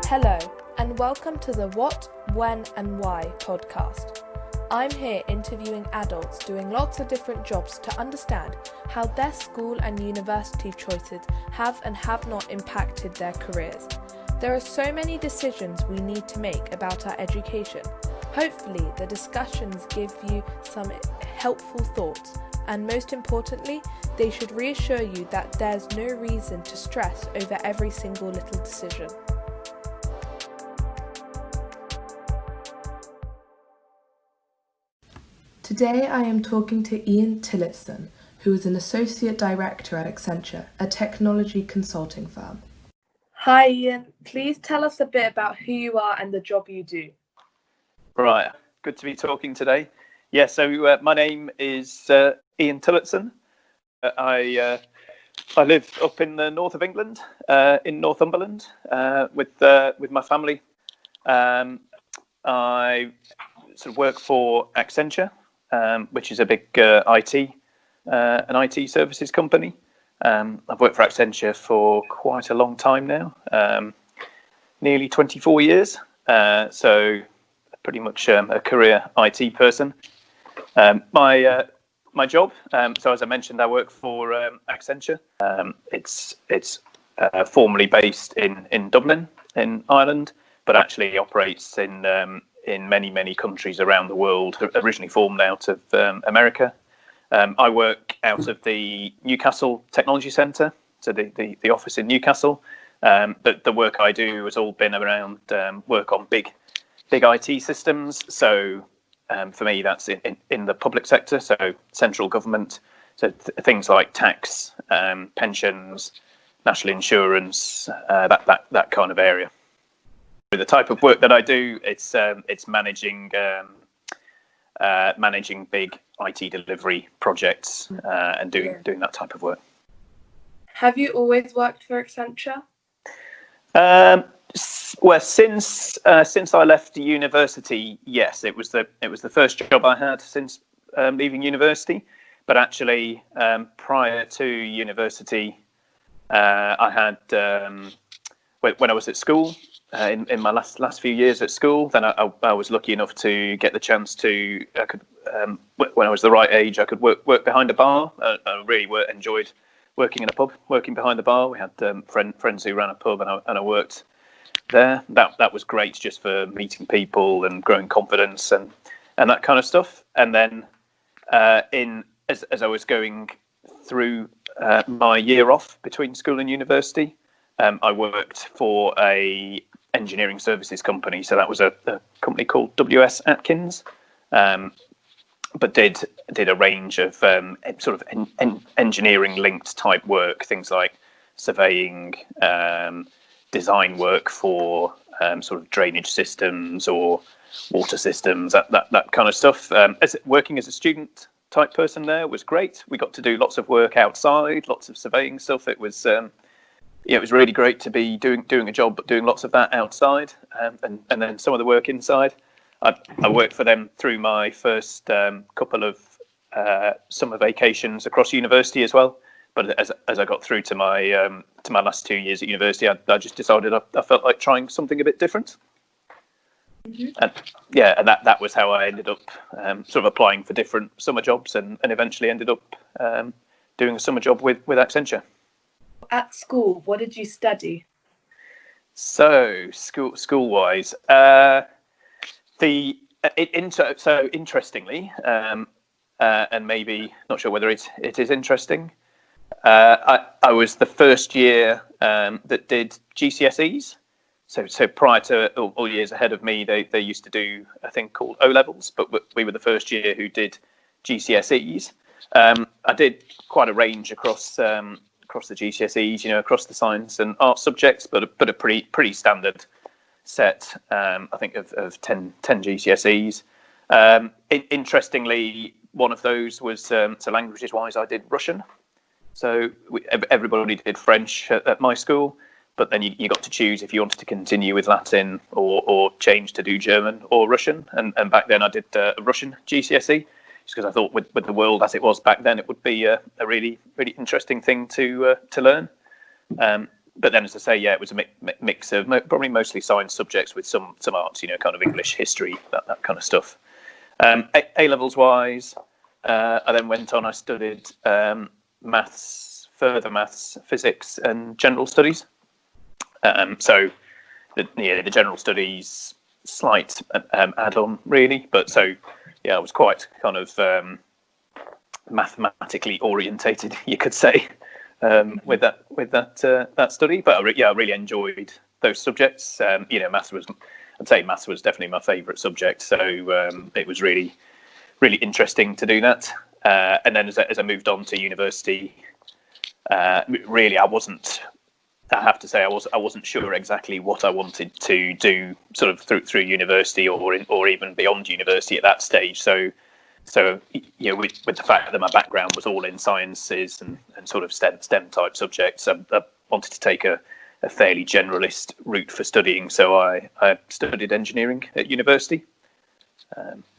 Hello, and welcome to the What, When and Why podcast. I'm here interviewing adults doing lots of different jobs to understand how their school and university choices have and have not impacted their careers. There are so many decisions we need to make about our education. Hopefully, the discussions give you some helpful thoughts, and most importantly, they should reassure you that there's no reason to stress over every single little decision. Today I am talking to Tillotson, who is an Associate Director at Accenture, a technology consulting firm. Hi Ian, please tell us a bit about who you are and the job you do. Right, good to be talking today. Yeah, so my name is Ian Tillotson. I live up in the north of England, in Northumberland, with my family. I sort of work for Accenture, which is a big an IT services company. I've worked for Accenture for quite a long time now, nearly 24 years. So pretty much a career IT person. My job, so as I mentioned, I work for Accenture. It's formally based in Dublin, in Ireland, but actually operates in many countries around the world. Originally formed out of America. I work out of the Newcastle Technology Centre, so the office in Newcastle. But the work I do has all been around work on big IT systems. So for me, that's in the public sector, so central government. So things like tax, pensions, national insurance, that kind of area. The type of work that I do, it's managing big IT delivery projects and doing that type of work. Have you always worked for Accenture? Well, since I left university, yes, it was the first job I had since leaving university. But actually, prior to university, I had when I was at school. In my last few years at school, then I was lucky enough to get the chance to. When I was the right age, I could work behind a bar. I really enjoyed working in a pub, working behind the bar. We had friends who ran a pub, and I worked there. That was great, just for meeting people and growing confidence and that kind of stuff. And then as I was going through my year off between school and university, I worked for a engineering services company. So that was a company called WS Atkins, but did a range of sort of engineering linked type work, things like surveying, design work for sort of drainage systems or water systems, that kind of stuff. Working as a student type person there was great. We got to do lots of work outside, lots of surveying stuff. It was it was really great to be doing a job, but doing lots of that outside, and then some of the work inside. I worked for them through my first couple of summer vacations across university as well. But as I got through to my last 2 years at university, I just decided I felt like trying something a bit different. Mm-hmm. And that was how I ended up sort of applying for different summer jobs, and eventually ended up doing a summer job with Accenture. At school, what did you study? So school-wise, interestingly, and maybe not sure whether it is interesting. I was the first year that did GCSEs. So prior to all years ahead of me, they used to do a thing called O levels, but we were the first year who did GCSEs. I did quite a range across the GCSEs, across the science and art subjects, but a pretty standard set, I think of 10 GCSEs. Interestingly, one of those was, so languages wise, I did Russian. So everybody did French at my school, but then you got to choose if you wanted to continue with Latin or change to do German or Russian. And back then I did a Russian GCSE, just because I thought with the world as it was back then, it would be a really interesting thing to learn. but then, as I say, yeah, it was a mix of probably mostly science subjects with some arts, kind of English, history, that kind of stuff. A levels wise, I then went on. I studied maths, further maths, physics, and general studies. So the general studies slight add-on really, but so yeah, I was quite kind of mathematically orientated, you could say, with that study. But I really enjoyed those subjects. Maths was definitely my favourite subject. So it was really interesting to do that. And then as I moved on to university, really I have to say I wasn't sure exactly what I wanted to do sort of through university or even beyond university at that stage. So with the fact that my background was all in sciences and sort of STEM type subjects, I wanted to take a fairly generalist route for studying. So I studied engineering at university,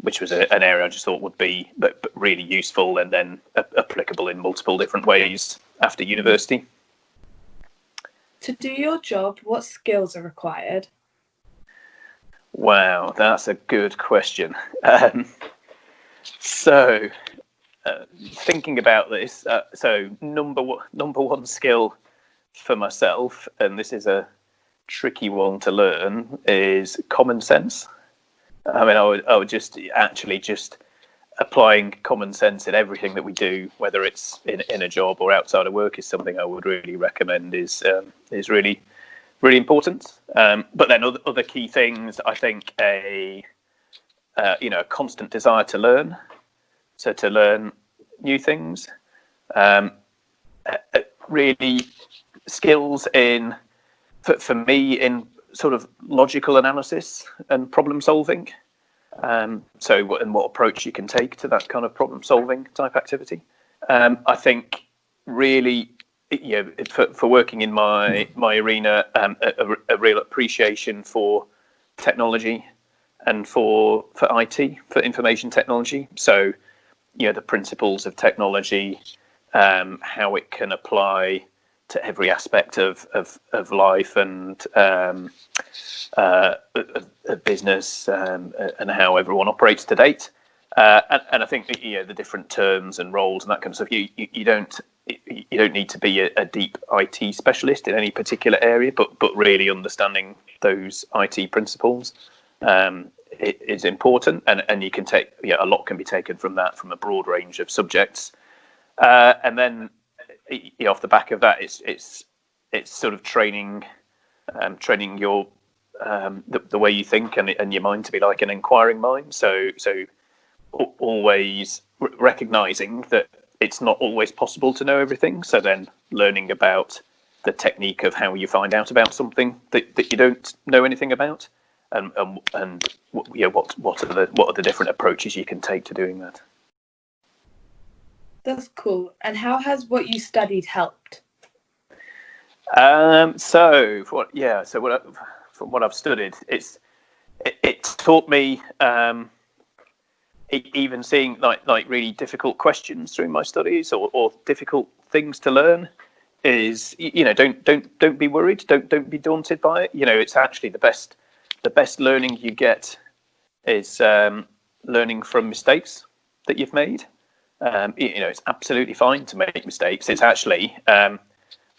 which was an area I just thought would be but really useful and then applicable in multiple different ways after university. To do your job, what skills are required? Wow, that's a good question. Thinking about this, so number one skill for myself, and this is a tricky one to learn, is common sense. I mean, I would just applying common sense in everything that we do, whether it's in a job or outside of work, is something I would really recommend. Is really important. But then other key things, I think a constant desire to learn, so to learn new things. Really skills for me in sort of logical analysis and problem solving. What approach you can take to that kind of problem solving type activity. I think really, for working in my arena, a real appreciation for technology and for IT, for information technology. So, the principles of technology, how it can apply to every aspect of life and business, and how everyone operates to date. And I think the different terms and roles and that kind of stuff. You don't need to be a deep IT specialist in any particular area, but really understanding those IT principles is important, and you can take a lot can be taken from that, from a broad range of subjects, and then off the back of that, it's sort of training your the way you think and your mind to be like an inquiring mind. So always recognizing that it's not always possible to know everything. So then learning about the technique of how you find out about something that you don't know anything about, and what are the different approaches you can take to doing that. That's cool. And how has what you studied helped? From what I've studied, it taught me even seeing like really difficult questions through my studies or difficult things to learn is don't be worried, don't be daunted by it. It's actually the best learning you get is learning from mistakes that you've made. It's absolutely fine to make mistakes. It's actually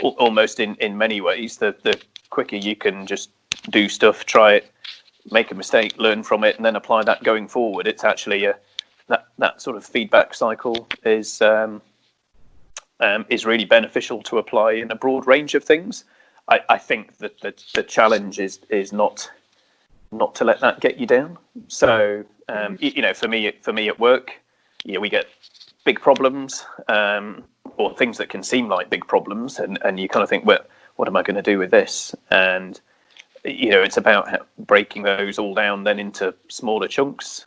almost in many ways the quicker you can just do stuff, try it, make a mistake, learn from it, and then apply that going forward. It's actually that sort of feedback cycle is really beneficial to apply in a broad range of things. I think that the challenge is not to let that get you down. So for me at work, we get big problems, or things that can seem like big problems, and you kind of think, well, what am I going to do with this? And it's about breaking those all down then into smaller chunks,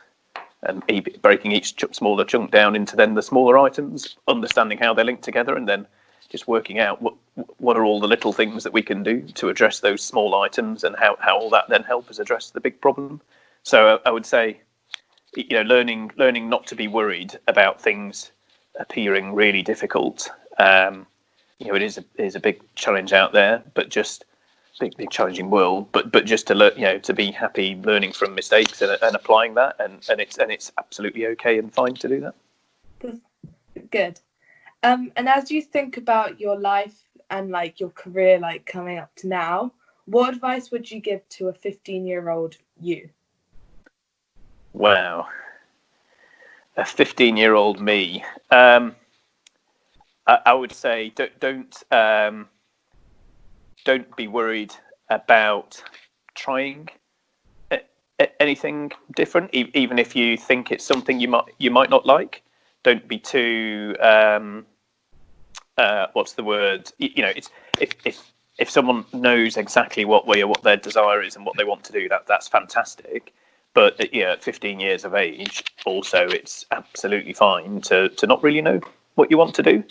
and breaking each smaller chunk down into then the smaller items, understanding how they link together, and then just working out what are all the little things that we can do to address those small items, and how all that then help us address the big problem. So I would say, learning not to be worried about things appearing really difficult, it is a big challenge out there, but just big challenging world. But just to learn, to be happy learning from mistakes and applying that, and it's absolutely okay and fine to do that. Good. And as you think about your life and like your career, like coming up to now, what advice would you give to a 15-year-old you? Wow, a 15-year-old me. I would say don't be worried about trying anything different, even if you think it's something you might not like. Don't be too what's the word? It's if someone knows exactly what their desire is and what they want to do, that's fantastic. But at 15 years of age, also it's absolutely fine to not really know what you want to do,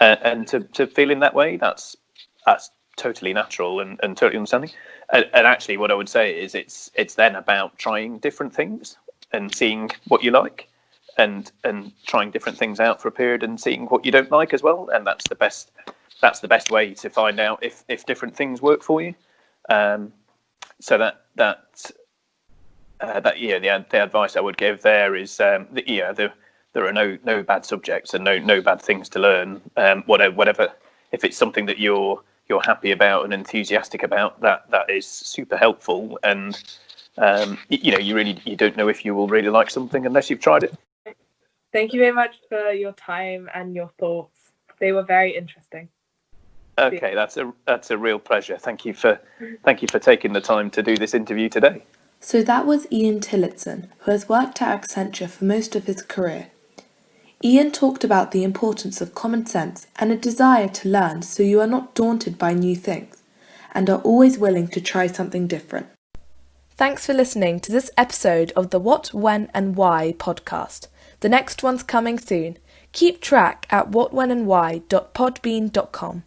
and to feel in that way. That's totally natural and totally understanding. And actually, what I would say is it's then about trying different things and seeing what you like, and trying different things out for a period and seeing what you don't like as well. And that's the best way to find out if different things work for you. So the advice I would give there is there are no bad subjects and no bad things to learn. Whatever, if it's something that you're happy about and enthusiastic about, that is super helpful. And you don't know if you will really like something unless you've tried it. Thank you very much for your time and your thoughts. They were very interesting. Okay, that's a real pleasure. Thank you for taking the time to do this interview today. So that was Ian Tillotson, who has worked at Accenture for most of his career. Ian talked about the importance of common sense and a desire to learn, so you are not daunted by new things and are always willing to try something different. Thanks for listening to this episode of the What, When and Why podcast. The next one's coming soon. Keep track at whatwhenandwhy.podbean.com.